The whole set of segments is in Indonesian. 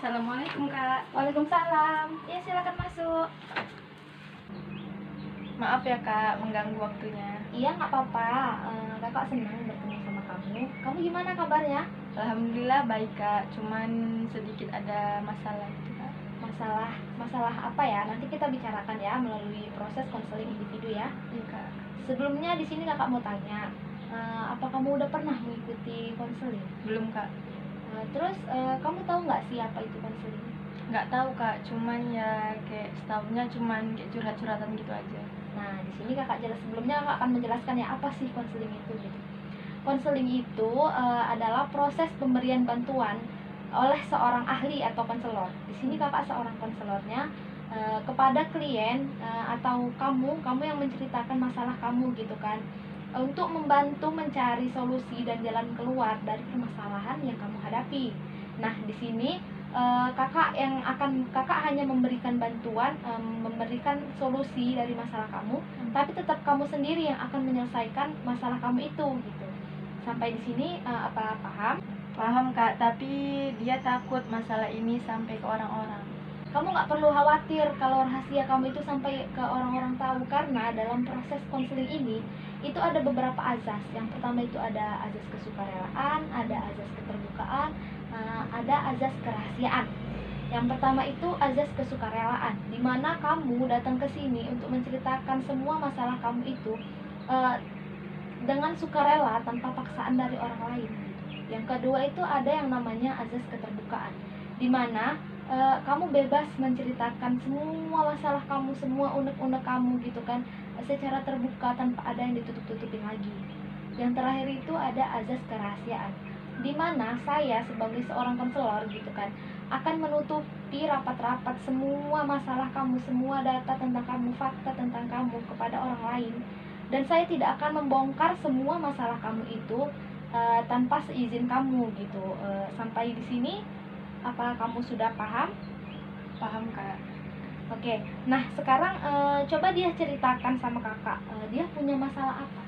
Assalamualaikum Kak. Waalaikumsalam. Ya, silakan masuk. Maaf ya Kak, mengganggu waktunya. Iya, nggak apa-apa. Kakak senang bertemu sama kamu. Kamu gimana kabarnya? Alhamdulillah baik Kak, cuman sedikit ada masalah gitu Kak. Masalah apa ya? Nanti kita bicarakan ya melalui proses konseling individu ya. Iya Kak. Sebelumnya di sini kakak mau tanya, apa kamu udah pernah mengikuti konseling? Belum Kak. Terus kamu tahu nggak sih apa itu konseling? Nggak tahu Kak, cuman ya kayak setahunnya cuman kayak curhat-curhatan gitu aja. Nah, di sini sebelumnya kakak akan menjelaskan ya apa sih konseling itu gitu. Konseling itu adalah proses pemberian bantuan oleh seorang ahli atau konselor. Di sini kakak seorang konselornya kepada klien atau kamu yang menceritakan masalah kamu gitu kan, untuk membantu mencari solusi dan jalan keluar dari permasalahan yang kamu hadapi. Nah, di sini kakak hanya memberikan bantuan, memberikan solusi dari masalah kamu, tapi tetap kamu sendiri yang akan menyelesaikan masalah kamu itu gitu. Sampai di sini apa paham? Paham Kak, tapi dia takut masalah ini sampai ke orang-orang. Kamu nggak perlu khawatir kalau rahasia kamu itu sampai ke orang-orang tahu, karena dalam proses konseling ini itu ada beberapa azas. Yang pertama itu ada azas kesukarelaan, ada azas keterbukaan, ada azas kerahasiaan. Yang pertama itu azas kesukarelaan, di mana kamu datang ke sini untuk menceritakan semua masalah kamu itu dengan sukarela tanpa paksaan dari orang lain. Yang kedua itu ada yang namanya azas keterbukaan, di mana kamu bebas menceritakan semua masalah kamu, semua unek-unek kamu gitu kan, secara terbuka tanpa ada yang ditutup-tutupin lagi. Yang terakhir itu ada azas kerahasiaan, di mana saya sebagai seorang konselor gitu kan akan menutupi rapat-rapat semua masalah kamu, semua data tentang kamu, fakta tentang kamu kepada orang lain, dan saya tidak akan membongkar semua masalah kamu itu tanpa seizin kamu gitu. Sampai di sini apa kamu sudah paham? Paham Kak. Oke, nah sekarang coba dia ceritakan sama kakak, dia punya masalah apa?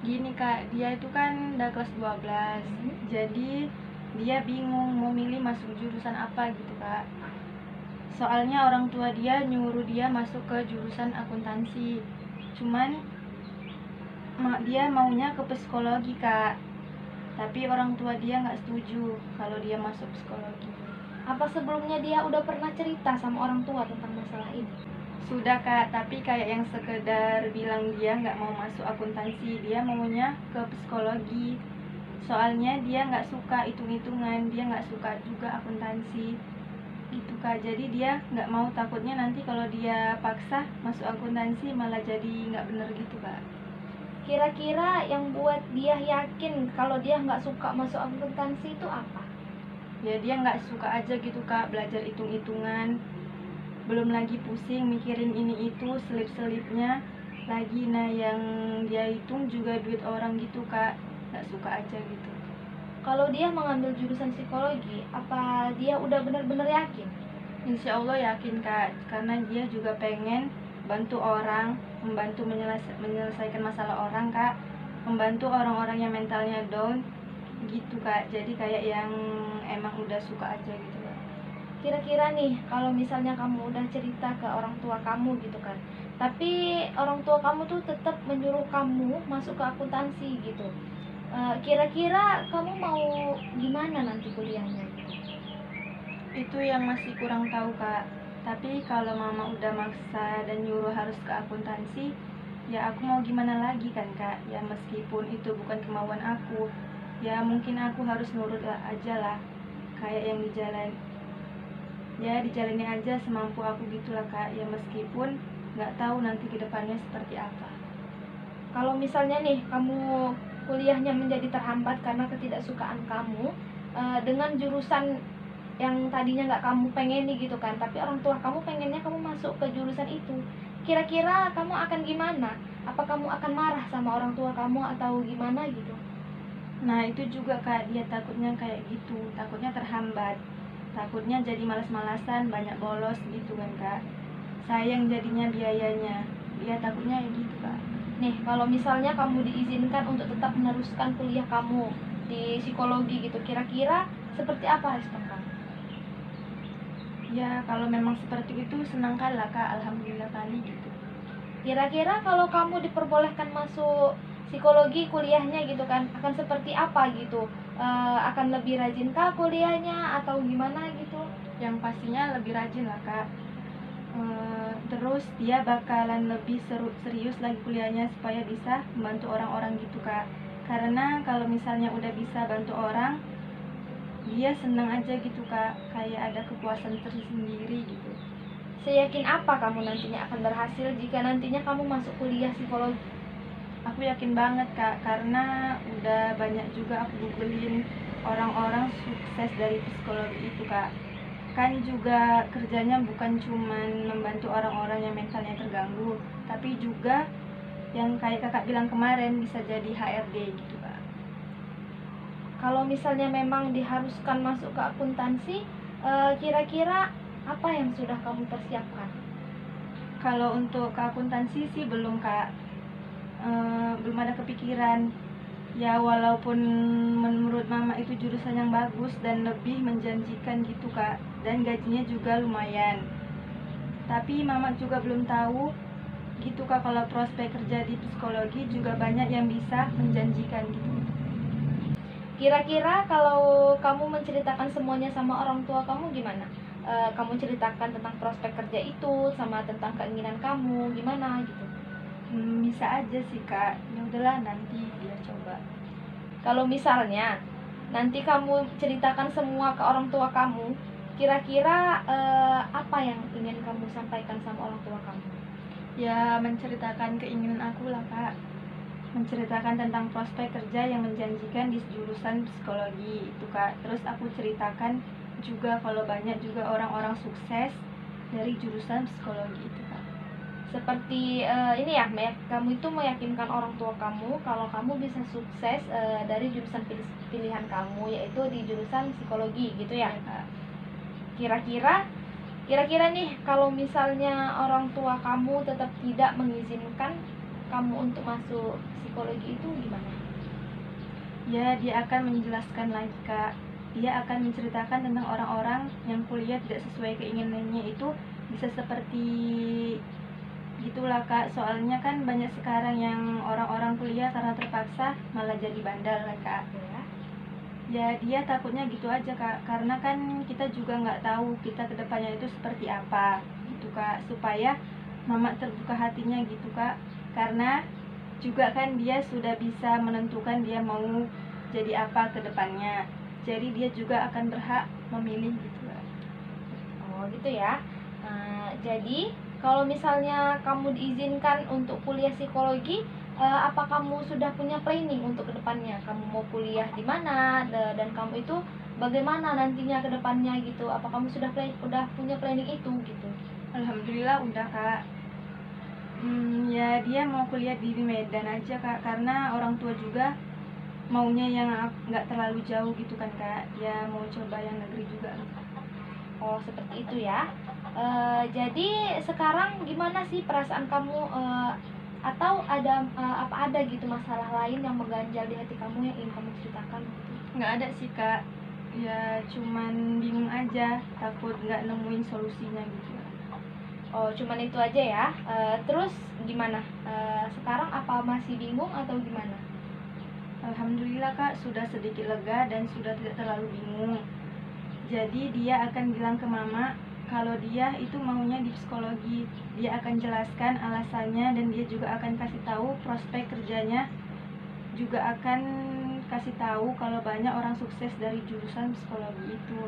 Gini Kak, dia itu kan udah kelas 12. Jadi dia bingung mau milih masuk jurusan apa gitu Kak. Soalnya orang tua dia nyuruh dia masuk ke jurusan akuntansi. Cuman dia maunya ke psikologi Kak. Tapi orang tua dia nggak setuju kalau dia masuk psikologi. Apa sebelumnya dia udah pernah cerita sama orang tua tentang masalah ini? Sudah Kak, tapi kayak yang sekedar bilang dia nggak mau masuk akuntansi, dia maunya ke psikologi. Soalnya dia nggak suka hitung-hitungan, dia nggak suka juga akuntansi gitu Kak. Jadi dia nggak mau, takutnya nanti kalau dia paksa masuk akuntansi malah jadi nggak bener gitu Kak. Kira-kira yang buat dia yakin kalau dia nggak suka masuk akuntansi itu apa? Ya dia nggak suka aja gitu Kak, belajar hitung-hitungan, belum lagi pusing mikirin ini itu selip-selipnya lagi. Nah yang dia hitung juga duit orang gitu Kak, nggak suka aja gitu. Kalau dia mengambil jurusan psikologi, apa dia udah benar-benar yakin? Insya Allah yakin Kak, karena dia juga pengen bantu orang, membantu menyelesaikan masalah orang Kak, membantu orang-orang yang mentalnya down gitu Kak. Jadi kayak yang emang udah suka aja gitu Kak. Kira-kira nih, kalau misalnya kamu udah cerita ke orang tua kamu gitu kan, tapi orang tua kamu tuh tetap menyuruh kamu masuk ke akuntansi gitu, kira-kira kamu mau gimana nanti kuliahnya gitu? Itu yang masih kurang tahu Kak. Tapi kalau mama udah maksa dan nyuruh harus ke akuntansi, ya aku mau gimana lagi kan Kak. Ya meskipun itu bukan kemauan aku, ya mungkin aku harus nurut aja lah, kayak yang dijalani aja semampu aku gitulah Kak. Ya meskipun nggak tahu nanti kedepannya seperti apa. Kalau misalnya nih kamu kuliahnya menjadi terhambat karena ketidaksukaan kamu dengan jurusan yang tadinya nggak kamu pengeni gitu kan, tapi orang tua kamu pengennya kamu masuk ke jurusan itu, kira-kira kamu akan gimana? Apa kamu akan marah sama orang tua kamu atau gimana gitu? Nah itu juga Kak, dia takutnya kayak gitu, takutnya terhambat, takutnya jadi malas-malasan, banyak bolos gitu kan Kak. Sayang jadinya biayanya, dia takutnya kayak gitu Kak. Nih, kalau misalnya kamu diizinkan untuk tetap meneruskan kuliah kamu di psikologi gitu, kira-kira seperti apa respon kamu? Ya kalau memang seperti itu senang lah Kak, alhamdulillah kali gitu. Kira-kira kalau kamu diperbolehkan masuk psikologi kuliahnya gitu kan, akan seperti apa gitu? Akan lebih rajin kah kuliahnya atau gimana gitu? Yang pastinya lebih rajin lah Kak. Terus dia bakalan lebih serius lagi kuliahnya supaya bisa membantu orang-orang gitu Kak. Karena kalau misalnya udah bisa bantu orang, dia senang aja gitu Kak, kayak ada kepuasan tersendiri gitu. Seyakin apa kamu nantinya akan berhasil jika nantinya kamu masuk kuliah psikologi? Aku yakin banget Kak, karena udah banyak juga aku googlein orang-orang sukses dari psikologi itu Kak. Kan juga kerjanya bukan cuman membantu orang-orang yang mentalnya terganggu, tapi juga yang kayak kakak bilang kemarin bisa jadi HRD gitu Kak. Kalau misalnya memang diharuskan masuk ke akuntansi, kira-kira apa yang sudah kamu persiapkan? Kalau untuk ke akuntansi sih belum Kak. Belum ada kepikiran. Ya walaupun menurut mama itu jurusan yang bagus dan lebih menjanjikan gitu Kak, dan gajinya juga lumayan, tapi mama juga belum tahu gitu Kak, kalau prospek kerja di psikologi juga banyak yang bisa menjanjikan gitu. Kira-kira kalau kamu menceritakan semuanya sama orang tua kamu gimana? Kamu ceritakan tentang prospek kerja itu sama tentang keinginan kamu gimana gitu? Bisa aja sih Kak, ya udahlah nanti dia coba. Kalau misalnya nanti kamu ceritakan semua ke orang tua kamu, kira-kira apa yang ingin kamu sampaikan sama orang tua kamu? Ya menceritakan keinginan aku lah Kak, menceritakan tentang prospek kerja yang menjanjikan di jurusan psikologi itu Kak. Terus aku ceritakan juga kalau banyak juga orang-orang sukses dari jurusan psikologi itu Kak. Seperti ini ya, kamu itu meyakinkan orang tua kamu kalau kamu bisa sukses dari jurusan pilihan kamu, yaitu di jurusan psikologi gitu ya. Kak. Kira-kira nih, kalau misalnya orang tua kamu tetap tidak mengizinkan kamu untuk masuk psikologi itu gimana? Ya dia akan menjelaskan lagi Kak. Dia akan menceritakan tentang orang-orang yang kuliah tidak sesuai keinginannya itu bisa seperti gitulah Kak. Soalnya kan banyak sekarang yang orang-orang kuliah karena terpaksa malah jadi bandel lah Kak. Ya dia takutnya gitu aja Kak, karena kan kita juga nggak tahu kita kedepannya itu seperti apa gitu Kak, supaya mama terbuka hatinya gitu Kak, karena juga kan dia sudah bisa menentukan dia mau jadi apa kedepannya, jadi dia juga akan berhak memilih gitu Kak. Oh gitu ya. Jadi kalau misalnya kamu diizinkan untuk kuliah psikologi, apa kamu sudah punya planning untuk kedepannya? Kamu mau kuliah di mana dan kamu itu bagaimana nantinya kedepannya gitu? Apa kamu udah punya planning itu gitu? Alhamdulillah udah Kak. Ya dia mau kuliah di Medan aja Kak, karena orang tua juga maunya yang nggak terlalu jauh gitu kan Kak, dia mau coba yang negeri juga. Oh seperti itu ya. Jadi sekarang gimana sih perasaan kamu, atau apa ada gitu masalah lain yang mengganjal di hati kamu yang ingin kamu ceritakan gitu? Nggak ada sih Kak, ya cuman bingung aja, takut nggak nemuin solusinya gitu. Oh cuman itu aja ya. Terus gimana? Sekarang apa masih bingung atau gimana? Alhamdulillah Kak, sudah sedikit lega dan sudah tidak terlalu bingung. Jadi dia akan bilang ke mama kalau dia itu maunya di psikologi. Dia akan jelaskan alasannya dan dia juga akan kasih tahu prospek kerjanya. Juga akan kasih tahu kalau banyak orang sukses dari jurusan psikologi itu.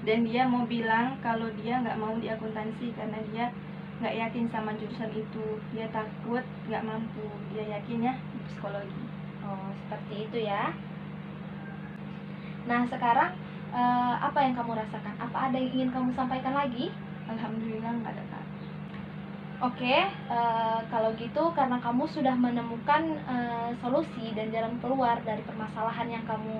Dan dia mau bilang kalau dia nggak mau di akuntansi karena dia nggak yakin sama jurusan itu. Dia takut nggak mampu. Dia yakinnya di psikologi. Oh seperti itu ya. Nah sekarang apa yang kamu rasakan? Apa ada yang ingin kamu sampaikan lagi? Alhamdulillah nggak ada Kak. Oke, kalau gitu karena kamu sudah menemukan solusi dan jalan keluar dari permasalahan yang kamu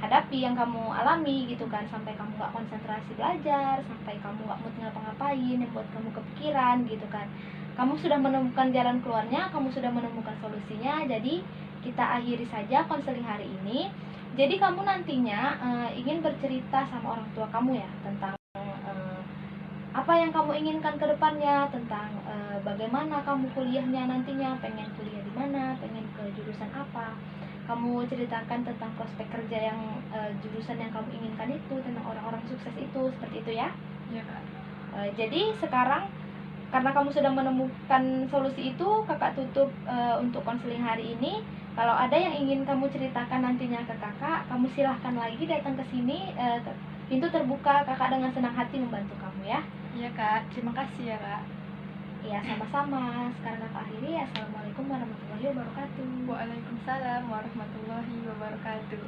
hadapi, yang kamu alami gitu kan, sampai kamu gak konsentrasi belajar, sampai kamu gak mood ngapa-ngapain, yang buat kamu kepikiran gitu kan. Kamu sudah menemukan jalan keluarnya, kamu sudah menemukan solusinya, jadi kita akhiri saja konseling hari ini. Jadi kamu nantinya ingin bercerita sama orang tua kamu ya tentang apa yang kamu inginkan ke depannya, tentang bagaimana kamu kuliahnya nantinya, pengen kuliah di mana, pengen ke jurusan apa. Kamu ceritakan tentang prospek kerja yang jurusan yang kamu inginkan itu, tentang orang-orang sukses itu, seperti itu ya. Iya kak. Jadi sekarang karena kamu sudah menemukan solusi itu, kakak tutup untuk konseling hari ini. Kalau ada yang ingin kamu ceritakan nantinya ke kakak, kamu silahkan lagi datang ke sini. Pintu terbuka, kakak dengan senang hati membantu kamu ya. Iya kak, terima kasih ya kak. Ya, sama-sama. Sekarang kakak akhiri. Assalamualaikum warahmatullahi wabarakatuh. Waalaikumsalam warahmatullahi wabarakatuh.